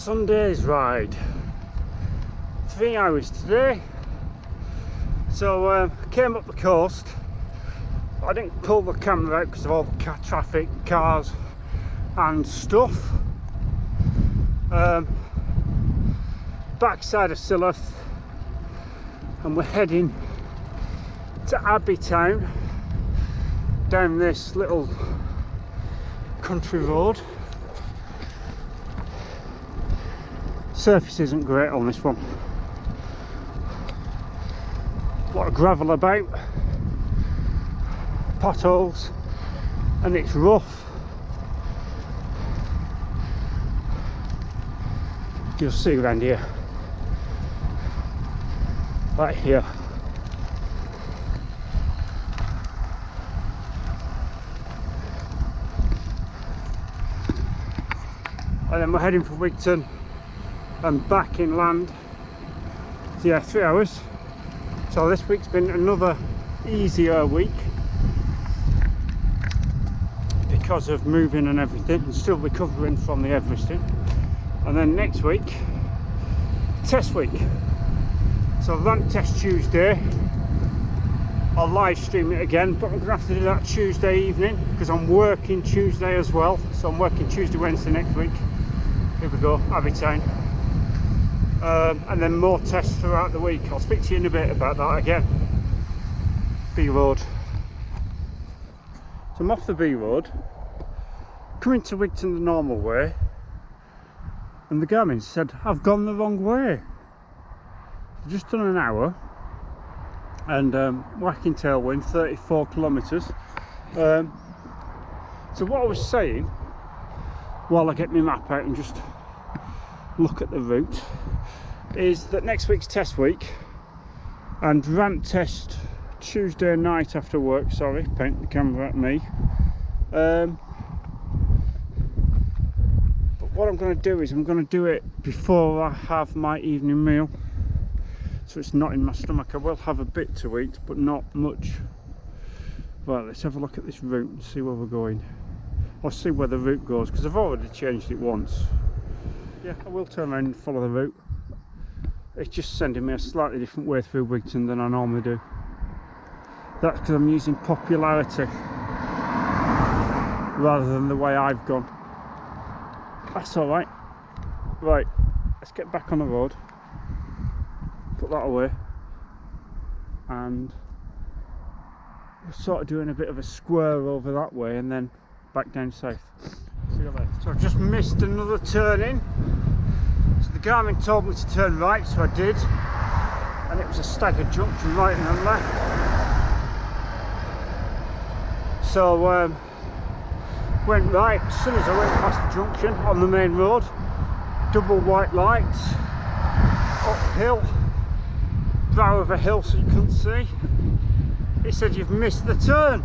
Sunday's ride, 3 hours today. So came up the coast. I didn't pull the camera out because of all the traffic, cars and stuff. Backside of Silloth, and we're heading to Abbey Town down this little country road. Surface isn't great on this one. A lot of gravel about, potholes, and it's rough. You'll see around here, right here. And then we're heading for Wigton and back inland. So yeah, 3 hours. So this week's been another easier week because of moving and everything, and still recovering from the Everesting. And then next week, test week. So ramp test Tuesday. I'll live stream it again, but I'm gonna have to do that Tuesday evening because I'm working Tuesday as well. So I'm working Tuesday, Wednesday next week. Here we go, Abbey Town. And then more tests throughout the week. I'll speak to you in a bit about that again. B Road. So I'm off the B Road, coming to Wigton the normal way, and the Garmin said I've gone the wrong way. I've just done an hour and whacking tailwind, 34 kilometres. So what I was saying, while I get my map out and just look at the route, is that next week's test week and ramp test Tuesday night after work. Sorry, point the camera at me. But what I'm going to do is I'm going to do it before I have my evening meal, so it's not in my stomach. I will have a bit to eat, but not much. Right, let's have a look at this route and see where we're going. I'll see where the route goes because I've already changed it once. Yeah, I will turn around and follow the route. It's just sending me a slightly different way through Wigton than I normally do. That's because I'm using popularity rather than the way I've gone. That's alright. Right, let's get back on the road. Put that away. And we're sort of doing a bit of a square over that way and then back down south. See you later. So I've just missed another turning. So the Garmin told me to turn right, so I did. And it was a staggered junction, right and left. So went right as soon as I went past the junction on the main road. Double white lights, uphill, brow of a hill so you couldn't see. It said you've missed the turn.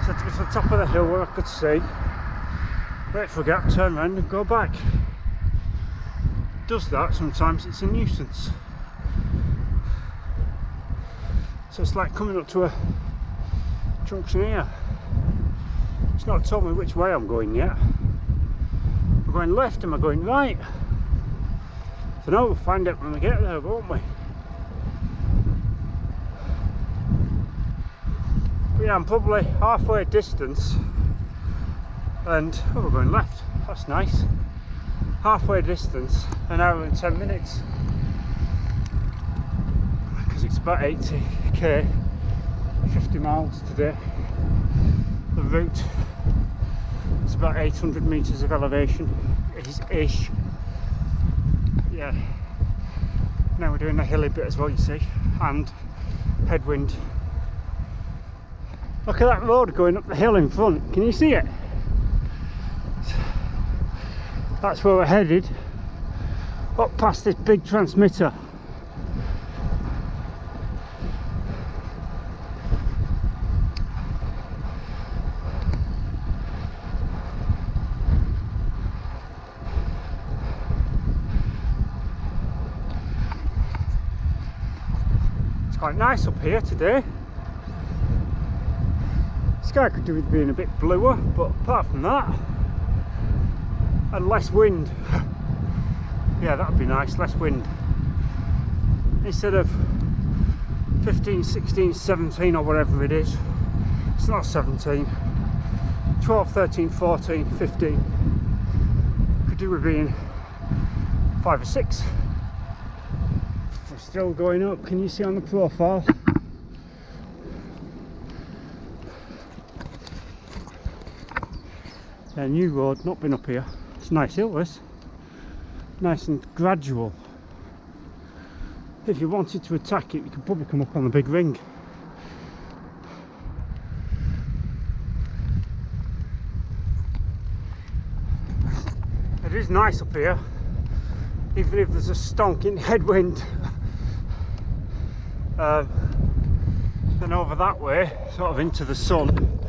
So to get to the top of the hill where I could see, wait for a gap, turn around and go back. Does that sometimes, it's a nuisance. So it's like coming up to a junction here. It's not told me which way I'm going yet. Am I going left, am I going right? So now we'll find out when we get there, won't we? But yeah, I'm probably halfway distance and oh, we're going left. That's nice. Halfway distance, an hour and 10 minutes. Because it's about 80k, 50 miles today. The route is about 800 metres of elevation. Ish. Yeah. Now we're doing a hilly bit as well, you see, and headwind. Look at that road going up the hill in front. Can you see it? That's where we're headed, up past this big transmitter. It's quite nice up here today. Sky could do with being a bit bluer, but apart from that, and less wind. Yeah, that would be nice, less wind. Instead of 15, 16, 17 or whatever it is. It's not 17. 12, 13, 14, 15. Could do with being 5 or 6. We're still going up. Can you see on the profile? A new road, not been up here. It's a nice hill, this. Nice and gradual. If you wanted to attack it, you could probably come up on the big ring. It is nice up here, even if there's a stonking headwind. Then over that way, sort of into the sun,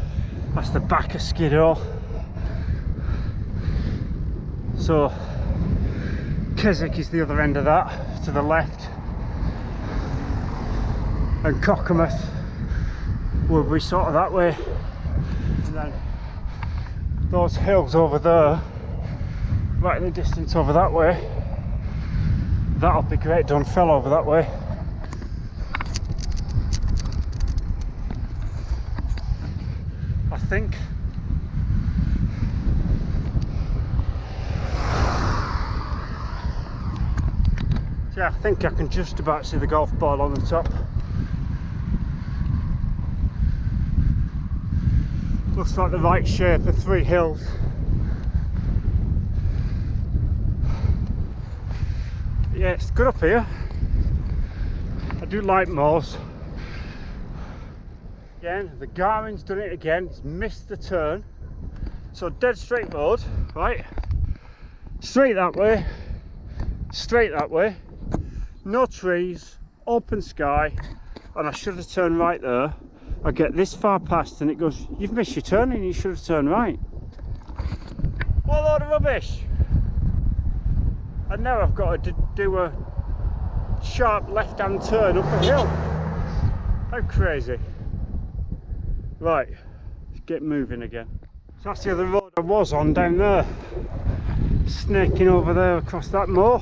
that's the back of Skiddaw. So Keswick is the other end of that, to the left, and Cockermouth will be sort of that way, and then those hills over there, right in the distance over that way, that'll be Great Dunfell over that way. I think. Yeah, I think I can just about see the golf ball on the top. Looks like the right shape of 3 hills. Yeah, it's good up here. I do like moors. Again, the Garmin's done it again. It's missed the turn. So dead straight road, right? Straight that way. Straight that way. No trees, open sky, and I should have turned right there. I get this far past and it goes, you've missed your turn and you should have turned right. What a load of rubbish! And now I've got to do a sharp left-hand turn up a hill. How crazy. Right, let's get moving again. So that's the other road I was on down there. Snaking over there across that moor.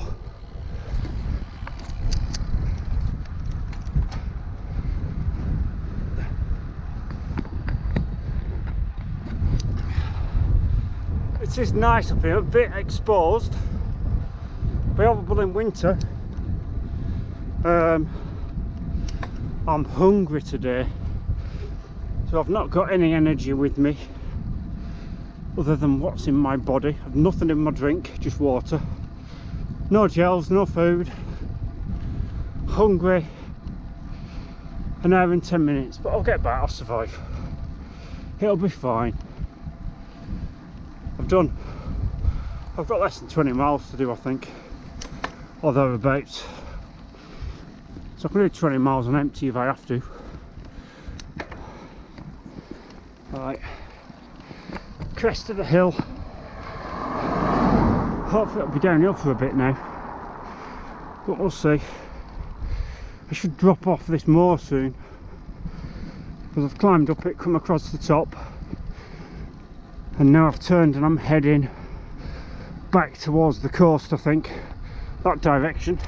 It is nice up here, a bit exposed, available in winter. I'm hungry today, so I've not got any energy with me other than what's in my body. I've nothing in my drink, just water. No gels, no food. Hungry. An hour and 10 minutes, but I'll get back, I'll survive. It'll be fine. I've got less than 20 miles to do, I think, or thereabouts. So I can do 20 miles on empty if I have to. Right, crest of the hill. Hopefully it'll be downhill for a bit now, but we'll see. I should drop off this moor soon, because I've climbed up it, come across the top, and now I've turned and I'm heading back towards the coast, I think, that direction.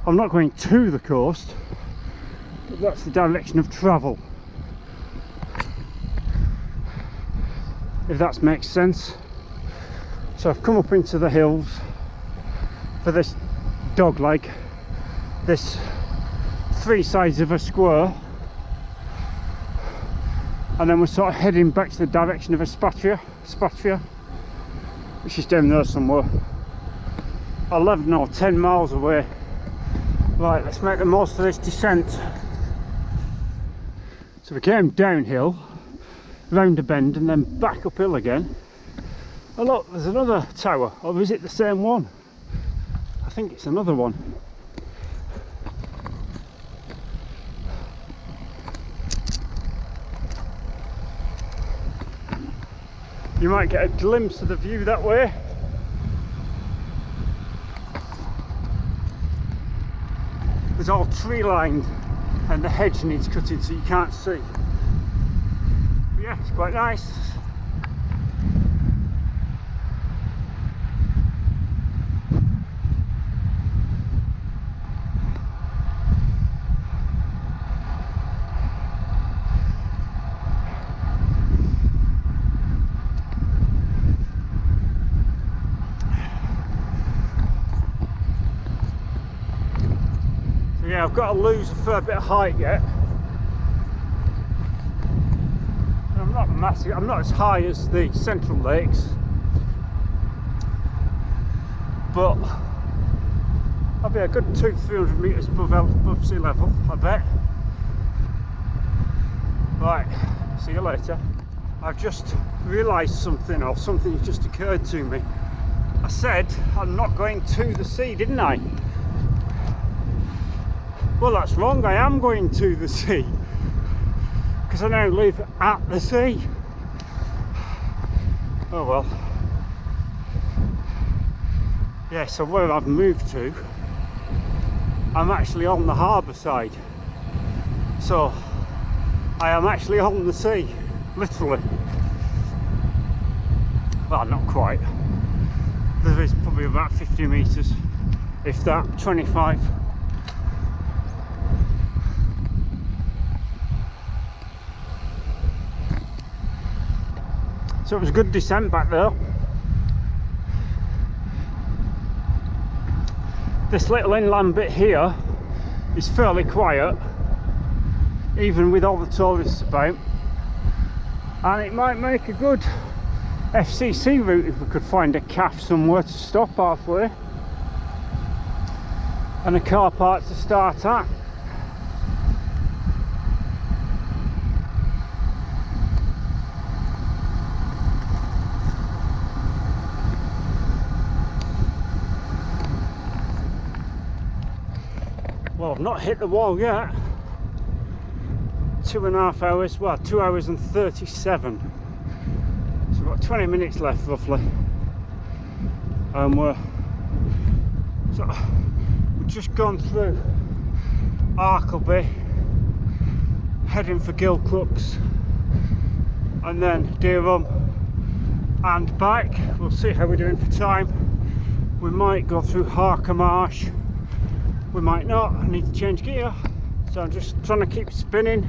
I'm not going to the coast, but that's the direction of travel, if that makes sense. So I've come up into the hills for this dog leg, this 3 sides of a square, and then we're sort of heading back to the direction of Spatria, which is down there somewhere, 11 or 10 miles away. Right, let's make the most of this descent. So we came downhill, round a bend, and then back uphill again. Oh look, there's another tower, or is it the same one? I think it's another one. You might get a glimpse of the view that way. It's all tree lined and the hedge needs cutting so you can't see. But yeah, it's quite nice. So yeah, I've got to lose a fair bit of height yet. And I'm not massive, I'm not as high as the Central Lakes, but I'll be a good 200-300 metres above sea level, I bet. Right, see you later. I've just realised something, or something just occurred to me. I said I'm not going to the sea, didn't I? Well, that's wrong. I am going to the sea, because I now live at the sea. Oh well. Yeah, so where I've moved to, I'm actually on the harbour side. So I am actually on the sea, literally. Well, not quite. There is probably about 50 metres, if that, 25. So it was a good descent back there. This little inland bit here is fairly quiet, even with all the tourists about, and it might make a good FCC route if we could find a cafe somewhere to stop halfway and a car park to start at. Well, I've not hit the wall yet. 2.5 hours, well, 2 hours and 37. So we've got 20 minutes left roughly. And we've just gone through Arkleby, heading for Gilcrooks, and then Dereham and back. We'll see how we're doing for time. We might go through Harker Marsh. We might not. I need to change gear, so I'm just trying to keep spinning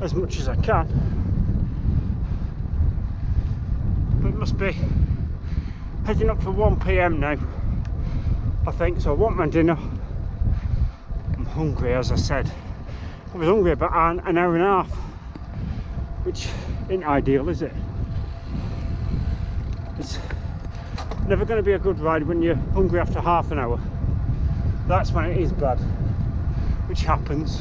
as much as I can. But it must be heading up for 1 PM now, I think. So I want my dinner. I'm hungry, as I said. I was hungry about an hour and a half, which isn't ideal, is it? It's never going to be a good ride when you're hungry after half an hour. That's when it is bad, which happens.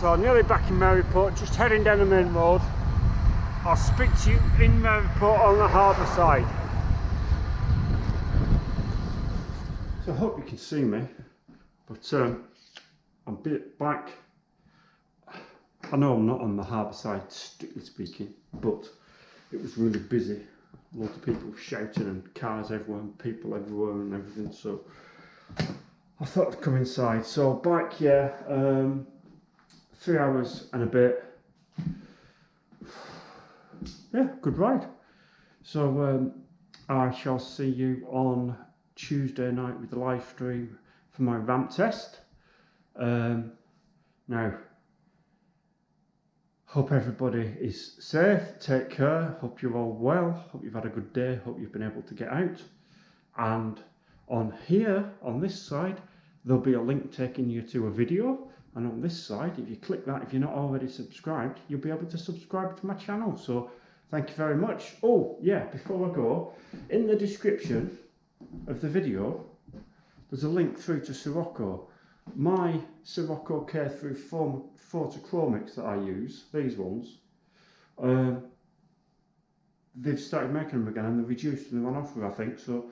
So I'm nearly back in Maryport, just heading down the main road. I'll speak to you in Maryport on the harbour side. So I hope you can see me, but I'm a bit back. I know I'm not on the harbour side, strictly speaking, but it was really busy. Lots of people shouting and cars everywhere and people everywhere and everything, so I thought I'd come inside. So back, yeah, 3 hours and a bit. Yeah, good ride. So I shall see you on Tuesday night with the live stream for my ramp test. Now, hope everybody is safe, take care, hope you're all well, hope you've had a good day, hope you've been able to get out. And on here, on this side, there'll be a link taking you to a video. And on this side, if you click that, if you're not already subscribed, you'll be able to subscribe to my channel. So thank you very much. Oh yeah, before I go, in the description of the video, there's a link through to Sirocco. My Sirocco K-through photochromics that I use, these ones, they've started making them again and they've reduced them on offer, I think. So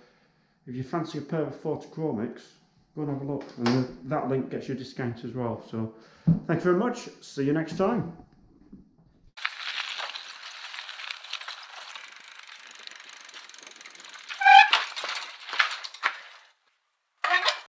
if you fancy a pair of photochromics, go and have a look, and that link gets you a discount as well. So thanks very much, see you next time.